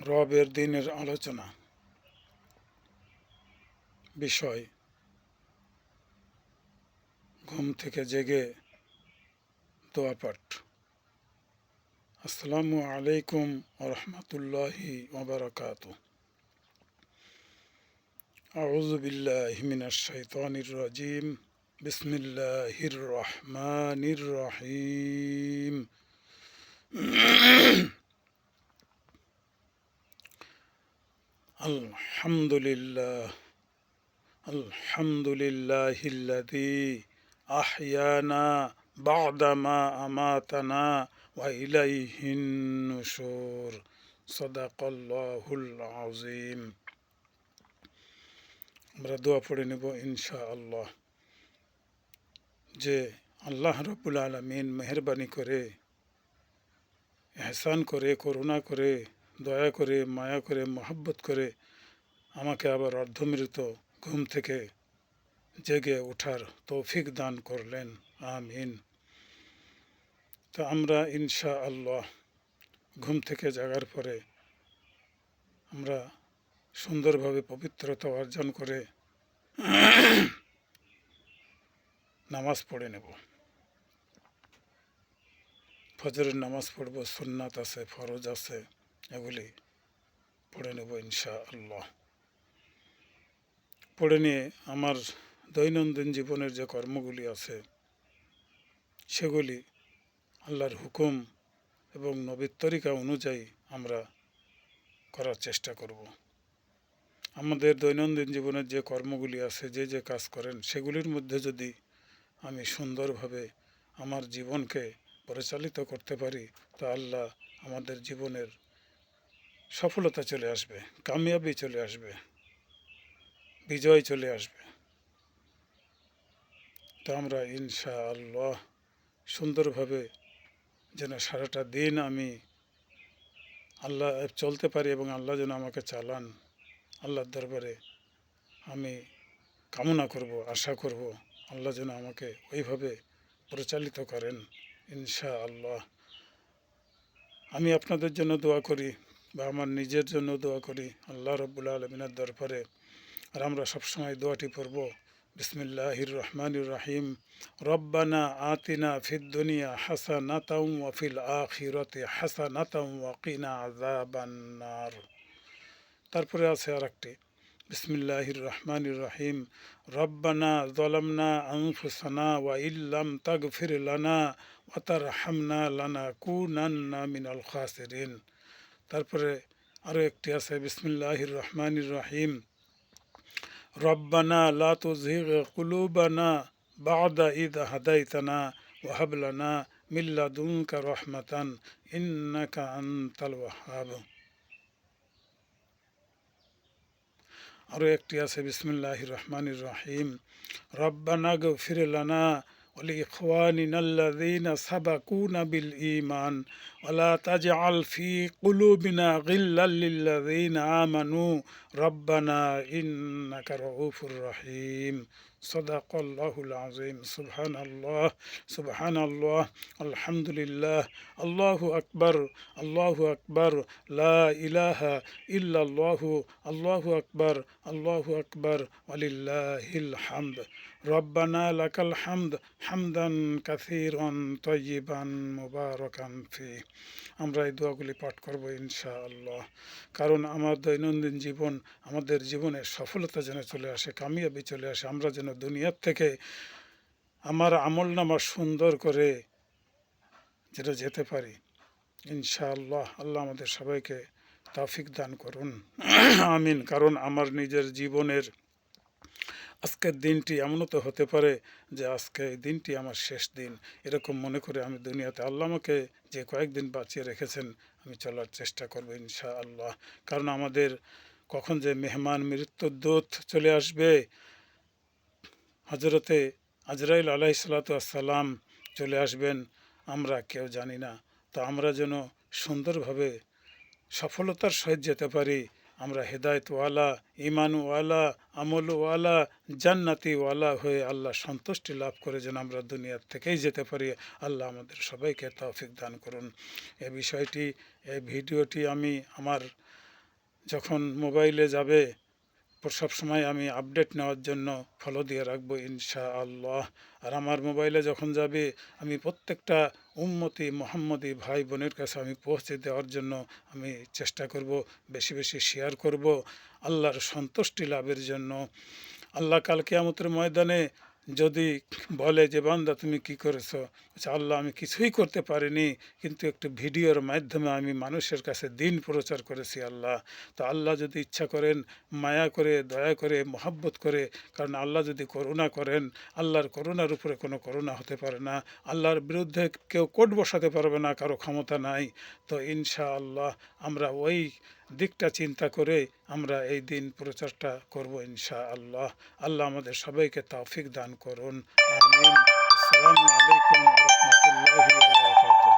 রবের দিনের আলোচনা বিষয় ঘুম থেকে জেগে দোয়া পাঠ। আসসালামু আলাইকুম ওরহমতুল্লাহি ওবারাকাতুহু। আউযু বিল্লাহি মিনাশ শাইতানির রাজিম। বিসমিল্লাহির রহমানির রহিম। আলহামদুলিল্লাহিল্লাযী আহইয়ানা বা'দামা আমাতানা ওয়া ইলাইহিন নুশুর। সাদাকাল্লাহুল আযীম। আমরা দোয়া পড়ে নেব ইনশাআল্লাহ। যে আল্লাহ রাব্বুল আলামিন মেহেরবানি করে, ইহসান করে, করুণা করে, দয়া করে, মায়া করে, মহব্বত করে আমাকে আবার অর্ধমৃত ঘুম থেকে জেগে ওঠার তৌফিক দান করলেন। আমিন। তো আমরা ইনশাআল্লাহ ঘুম থেকে জাগার পরে আমরা সুন্দরভাবে পবিত্রতা অর্জন করে নামাজ পড়ে নেব। ফজরের নামাজ পড়ব, সুন্নাত আছে, ফরজ আছে, এগুলি পড়ে নেব ইনশাআল্লাহ। পড়ে নিয়ে আমার দৈনন্দিন জীবনের যে কর্মগুলি আছে সেগুলি আল্লাহর হুকুম এবং নবীর তরিকা অনুযায়ী আমরা করার চেষ্টা করব। আমাদের দৈনন্দিন জীবনের যে কর্মগুলি আছে, যে যে কাজ করেন, সেগুলির মধ্যে যদি আমি সুন্দরভাবে আমার জীবনকে পরিচালিত করতে পারি তো আল্লাহ আমাদের জীবনের সফলতা চলে আসবে, কামিয়াবি চলে আসবে, বিজয় চলে আসবে। তো আমরা ইনশাআল্লাহ সুন্দরভাবে যেন সারাটা দিন আমি আল্লাহ চলতে পারি এবং আল্লাহ যেন আমাকে চালান, আল্লাহর দরবারে আমি কামনা করব, আশা করব আল্লাহ যেন আমাকে ওইভাবে পরিচালিত করেন ইনশাআল্লাহ। আমি আপনাদের জন্য দোয়া করি বা আমার নিজের জন্য দোয়া করি আল্লাহ রাব্বুল আলামিনের দরবারে। আর আমরা সবসময় দোয়াটি পড়ব বিসমিল্লাহির রহমানির রহিম। রব্বানা আতিনা ফিদ দুনিয়া হাসানাতাও ওয়া ফিল আখিরাতি হাসানাতাও ওয়া কিনা আযাবান নার। তারপরে আছে আরেকটি বিসমিল্লাহির রহমানির রহিম। রব্বানা যালামনা আনফুসানা ওয়া ইল্লাম তাগফির লানা ওয়া তারহামনা লানাকুনান্না মিনাল খাসিরিন। তারপরে আরও একটি আছে বিসমিল্লাহির রহমানির রহিম। রব্বানা লা তুযিগ কুলুবানা বা'দা ইয হাদাইতানা ওয়া হাব লানা মিন লাদুনকা রাহমাতান ইন্নাকা আনতাল ওয়াহ্হাব। আরও একটি আছে বিসমিল্লাহির রহমানির রহিম। রব্বানা গফির লানা ওয়া লিইখওয়ানিনা আল্লাযীনা সাবাকুনা বিল ঈমান ওয়া লা তাজআল ফি কুলুবিনা গিল্লাল লিল্লাযীনা আমানু রব্বানা ইন্নাকা রাউফুর রহিম। সাদাকাল্লাহুল আযীম। সুবহানাল্লাহ, সুবহানাল্লাহ, আলহামদুলিল্লাহ, আল্লাহু আকবার, আল্লাহু আকবার, লা ইলাহা ইল্লাল্লাহু, আল্লাহু আকবার, আল্লাহু আকবার, ওয়ালিল্লাহিল হামদ। রব্বানা লাকাল হামদ হামদান কাসীরান তাইয়িবান মুবারাকান ফি। আমরা এই দোয়াগুলি পাঠ করব ইনশাআল্লাহ। কারণ আমার দৈনন্দিন জীবন, আমাদের জীবনে সফলতা যেন চলে আসে, কামিয়াবি চলে আসে, আমরা যেন দুনিয়ার থেকে আমার আমলনামা সুন্দর করে যেন যেতে পারি ইনশাআল্লাহ। আল্লাহ আমাদের সবাইকে তৌফিক দান করুন। আমিন। কারণ আমার নিজের জীবনের আজকের দিনটি এমনও তো হতে পারে যে আজকে এই দিনটি আমার শেষ দিন, এরকম মনে করে আমি দুনিয়াতে আল্লাহ আমাকে যে কয়েকদিন বাঁচিয়ে রেখেছেন আমি চলার চেষ্টা করব ইনশাআল্লাহ। কারণ আমাদের কখন যে মেহমান মৃত্যুর দূত চলে আসবে, হজরতে আজরাইল আলাইহিসসালাতু ওয়াসসালাম চলে আসবেন, আমরা কেউ জানি না। তো আমরা যেন সুন্দরভাবে সফলতার সহিত যেতে পারি, আমরা হেদায়েতওয়ালা, ঈমানওয়ালা, আমলওয়ালা, জান্নাতিওয়ালা হয়ে আল্লাহ সন্তুষ্টি লাভ করে যেন আমরা দুনিয়ার থেকেই যেতে পারি। আল্লাহ আমাদের সবাইকে তৌফিক দান করুন। এই বিষয়টি, এই ভিডিওটি আমি আমার যখন মোবাইলে যাবে সবসময় আমি আপডেট নেওয়ার জন্য ফলো দিয়ে রাখবো ইনশাআল্লাহ। আর আমার মোবাইলে যখন যাবে আমি প্রত্যেকটা উম্মতি মোহাম্মদী ভাই বোনের কাছে আমি পৌঁছে দেওয়ার জন্য আমি চেষ্টা করব, বেশি বেশি শেয়ার করব আল্লাহর সন্তুষ্টি লাভের জন্য। আল্লাহ কাল কিয়ামতের ময়দানে যদি বলে যে বান্দা তুমি কি করেছো, আচ্ছা আল্লাহ আমি কিছুই করতে পারিনি, কিন্তু একটু ভিডিওর মাধ্যমে আমি মানুষের কাছে দিন প্রচার করেছি আল্লাহ। তো আল্লাহ যদি ইচ্ছা করেন, মায়া করে, দয়া করে, মহাব্বত করে, কারণ আল্লাহ যদি করুণা করেন, আল্লাহর করুণার উপরে কোনো করুণা হতে পারে না, আল্লাহর বিরুদ্ধে কেউ কোট বসাতে পারবে না, কারো ক্ষমতা নাই। তো ইনশাআল্লাহ আমরা ওই দিকটা চিন্তা করে আমরা এই দিন প্রচারটা করব ইনশাআল্লাহ। আল্লাহ আমাদের সবাইকে তৌফিক দান করুন। আমিন। আসসালামু আলাইকুম ওয়া রাহমাতুল্লাহি ওয়া বারাকাতুহু।